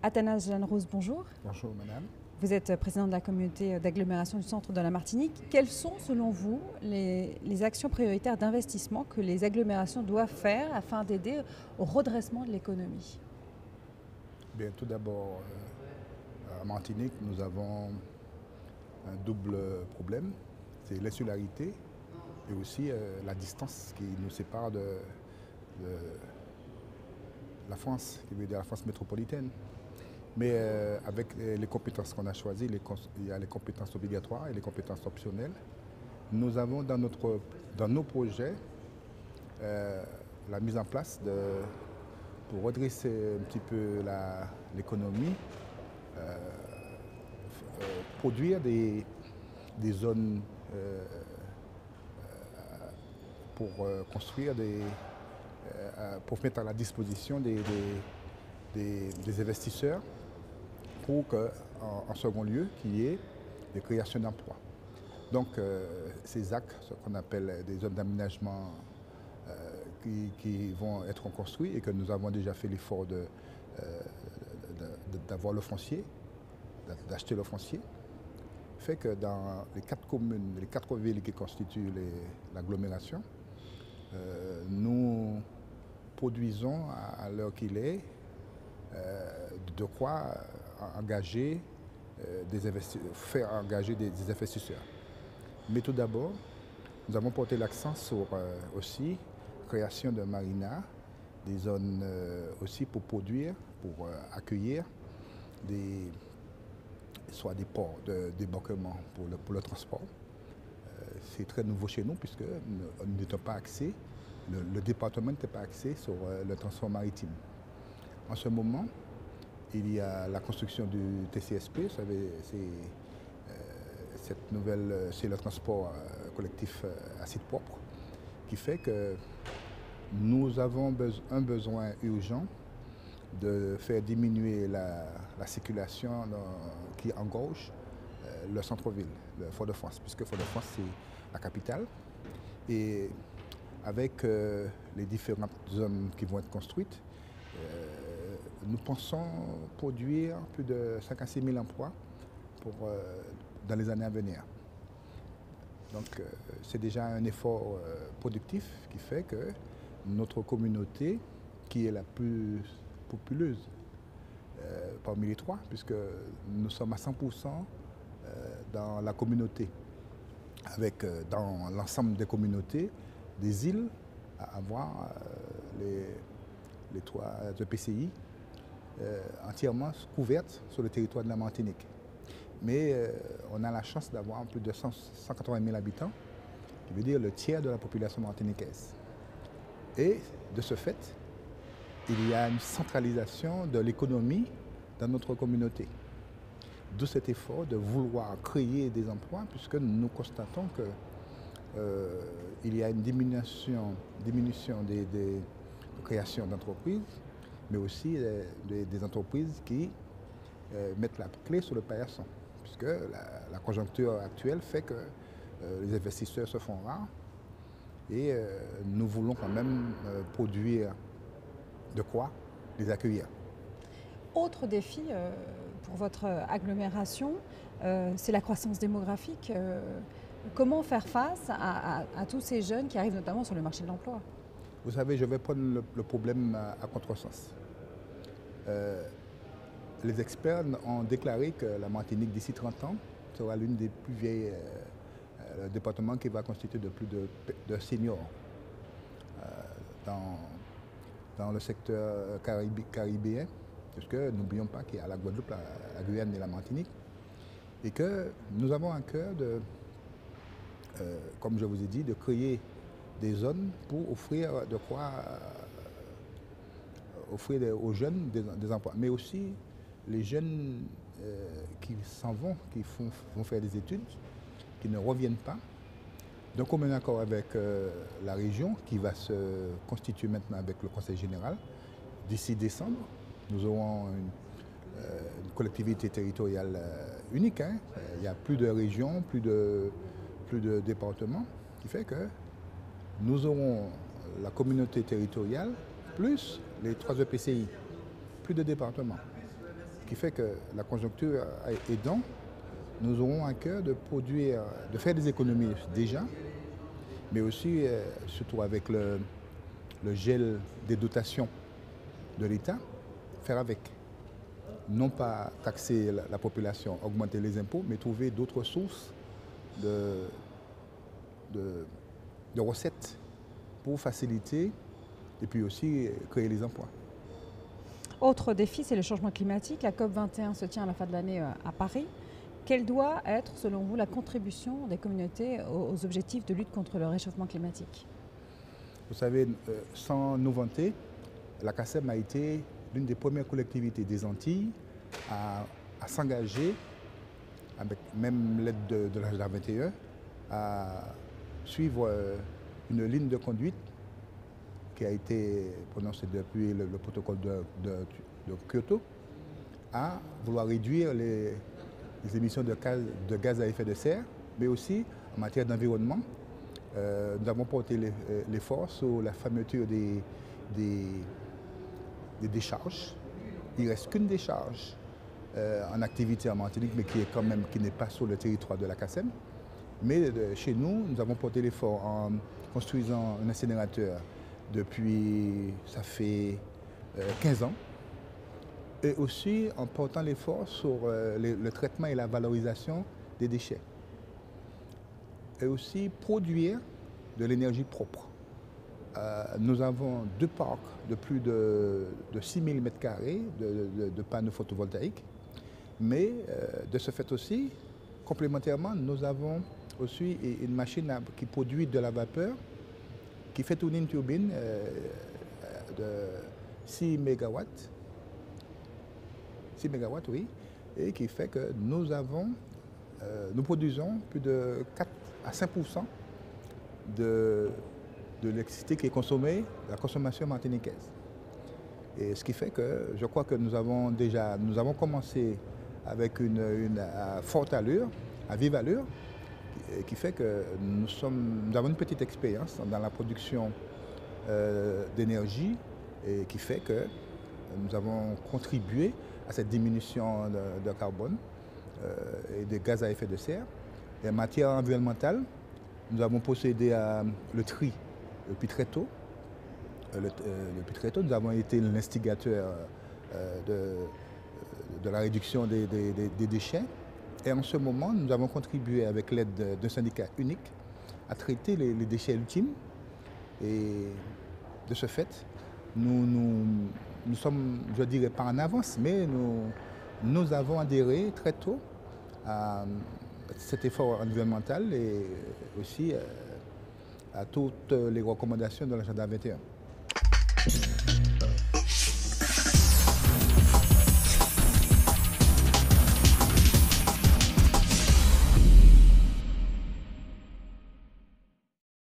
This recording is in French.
Athanase Jeanne-Rose, bonjour. Bonjour madame. Vous êtes président de la communauté d'agglomération du centre de la Martinique. Quelles sont, selon vous, les actions prioritaires d'investissement que les agglomérations doivent faire afin d'aider au redressement de l'économie? Bien, tout d'abord, à Martinique, nous avons un double problème. C'est l'insularité et aussi la distance qui nous sépare de la France, qui veut dire la France métropolitaine. Mais avec les compétences qu'on a choisies, il y a les compétences obligatoires et les compétences optionnelles. Nous avons dans nos projets la mise en place pour redresser un petit peu l'économie, produire des zones pour construire pour mettre à la disposition des investisseurs pour qu'en second lieu, qu'il y ait des créations d'emplois. Donc ces ZAC, ce qu'on appelle des zones d'aménagement qui vont être construits et que nous avons déjà fait l'effort d'avoir le foncier, d'acheter le foncier, fait que dans les 4 communes, les 4 villes qui constituent l'agglomération, nous produisons à l'heure qu'il est de quoi faire engager des investisseurs. Mais tout d'abord, nous avons porté l'accent sur aussi création de marinas, des zones aussi pour produire, pour accueillir soit des ports de débarquement pour le transport. C'est très nouveau chez nous puisque nous n'étions pas axés, le département n'était pas axé sur le transport maritime. En ce moment, il y a la construction du TCSP, vous savez, c'est le transport collectif à site propre, qui fait que nous avons un besoin urgent de faire diminuer la circulation qui engorge le centre-ville, le Fort-de-France, puisque Fort-de-France c'est la capitale. Et avec les différentes zones qui vont être construites, nous pensons produire plus de 56 000 emplois dans les années à venir. Donc c'est déjà un effort productif qui fait que notre communauté, qui est la plus populeuse parmi les 3, puisque nous sommes à 100% dans la communauté, avec dans l'ensemble des communautés, des îles à avoir les 3 EPCI entièrement couvertes sur le territoire de la Martinique. Mais on a la chance d'avoir plus de 180 000 habitants, qui veut dire le tiers de la population martiniquaise. Et de ce fait, il y a une centralisation de l'économie dans notre communauté. D'où cet effort de vouloir créer des emplois, puisque nous constatons qu'il y a une diminution des créations d'entreprises, mais aussi des entreprises qui mettent la clé sur le paillasson, puisque la conjoncture actuelle fait que les investisseurs se font rares et nous voulons quand même produire de quoi les accueillir. Autre défi pour votre agglomération, c'est la croissance démographique. Comment faire face à tous ces jeunes qui arrivent notamment sur le marché de l'emploi? Vous savez, je vais prendre le problème à contresens. Les experts ont déclaré que la Martinique, d'ici 30 ans, sera l'une des plus vieilles départements qui va constituer de plus de seniors dans le secteur caribéen, parce que n'oublions pas qu'il y a la Guadeloupe, la Guyane et la Martinique, et que nous avons à cœur comme je vous ai dit, de créer des zones pour offrir de quoi offrir aux jeunes des emplois, mais aussi les jeunes qui s'en vont, qui vont faire des études, qui ne reviennent pas. Donc on met un accord avec la région qui va se constituer maintenant avec le Conseil général. D'ici décembre, nous aurons une collectivité territoriale unique. Il n'y a plus de régions, plus de départements, qui fait que nous aurons la communauté territoriale plus les 3 EPCI, plus de départements. qui fait que la conjoncture aidant, nous aurons à cœur de produire, de faire des économies déjà, mais aussi, surtout avec le gel des dotations de l'État, faire avec. Non pas taxer la population, augmenter les impôts, mais trouver d'autres sources de recettes pour faciliter et puis aussi créer les emplois. Autre défi, c'est le changement climatique. La COP21 se tient à la fin de l'année à Paris. Quelle doit être, selon vous, la contribution des communautés aux objectifs de lutte contre le réchauffement climatique? Vous savez, sans nous vanter, la CACEM a été l'une des premières collectivités des Antilles à s'engager, avec même l'aide de l'Agenda 21, à suivre une ligne de conduite qui a été prononcée depuis le protocole de Kyoto, à vouloir réduire les émissions de gaz à effet de serre, mais aussi en matière d'environnement. Nous avons porté l'effort sur la fermeture des décharges. Il ne reste qu'une décharge en activité en Martinique, mais qui n'est pas sur le territoire de la CACEM. Mais chez nous, nous avons porté l'effort en construisant un incinérateur depuis, ça fait 15 ans. Et aussi en portant l'effort sur le traitement et la valorisation des déchets. Et aussi produire de l'énergie propre. Nous avons 2 parcs de plus de 6 000 m² de panneaux photovoltaïques. Mais de ce fait aussi, complémentairement, nous avons aussi une machine qui produit de la vapeur, qui fait tourner une turbine de 6 MW. 6 MW, oui, et qui fait que nous produisons plus de 4 à 5% de l'électricité qui est consommée, la consommation martiniquaise. Et ce qui fait que je crois que nous avons commencé avec une forte allure, à vive allure, qui fait que nous avons une petite expérience dans la production d'énergie et qui fait que nous avons contribué à cette diminution de carbone et des gaz à effet de serre. Et en matière environnementale, nous avons procédé à le tri depuis très tôt. Depuis très tôt, nous avons été l'instigateur de la réduction des déchets. Et en ce moment, nous avons contribué avec l'aide d'un syndicat unique à traiter les déchets ultimes. Et de ce fait, nous sommes, je dirais pas en avance, mais nous avons adhéré très tôt à cet effort environnemental et aussi à toutes les recommandations de l'Agenda 21.